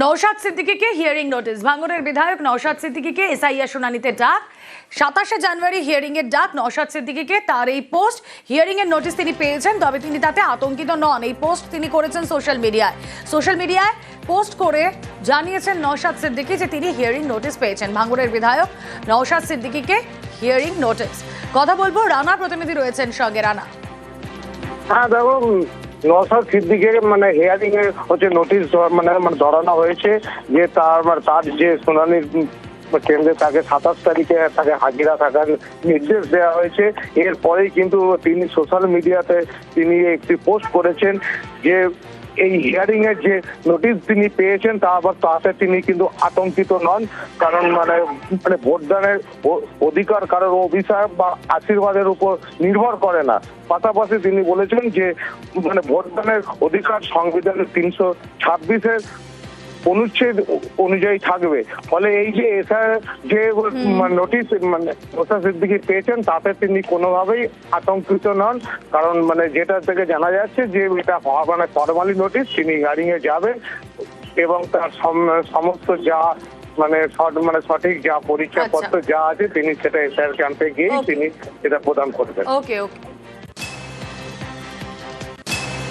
Naushad সিদ্দিকীকে hearing notice. ভাঙড়ের বিধায়ক Naushad সিদ্দিকীকে SIR শুনানিতে ডাক। 27শে জানুয়ারি হিয়ারিং এর ডাক নওশাদ সিদ্দিকীকে। তার এই পোস্ট হিয়ারিং এর নোটিশ তিনি পেয়েছেন, তবে তিনি তাতে আতঙ্কিত নন। এই পোস্ট তিনি করেছেন সোশ্যাল মিডিয়ায় পোস্ট করে জানিয়েছেন নওশাদ সিদ্দিকী যে তিনি হিয়ারিং নোটিশ পেয়েছেন। ভাঙড়ের বিধায়ক নওশাদ সিদ্দিকীকে হিয়ারিং নোটিশ। কথা বলবো, রানা প্রতিনিধি রয়েছেন সঙ্গে। রানা, হ্যাঁ দেখো, নওশাদ সিদ্দিকের হিয়ারিং এর নোটিশ ধরানো হয়েছে যে তার যে শুনানির কেন্দ্রে তাকে 27 তারিখে তাকে হাজিরা থাকার নির্দেশ দেওয়া হয়েছে। এরপরেই কিন্তু তিনি সোশ্যাল মিডিয়াতে তিনি একটি পোস্ট করেছেন যে এই হিয়ারিং এর যে নোটিশ তিনি পেয়েছেন তাতে তিনি কিন্তু আতঙ্কিত নন, কারণ ভোটদানের অধিকার কারোর অভিশাপ বা আশীর্বাদের উপর নির্ভর করে না। পাশাপাশি তিনি বলেছেন যে ভোটদানের অধিকার সংবিধানের 326-এর অনুচ্ছেদ অনুযায়ী থাকবে। ফলে এই যে যে নোটিশ নওশাদ সিদ্দিকী পেয়েছেন তাতে তিনি কোনোভাবেই আতঙ্কিত নন, কারণ যেটা থেকে জানা যাচ্ছে যে এটা ফরমালি নোটিশ। তিনি হিয়ারিং এ যাবেন এবং তার সমস্ত যা সঠিক যা পরিচয়পত্র যা আছে তিনি সেটা এসআইআর ক্যাম্পে গিয়ে তিনি এটা প্রদান করবেন। ওকে।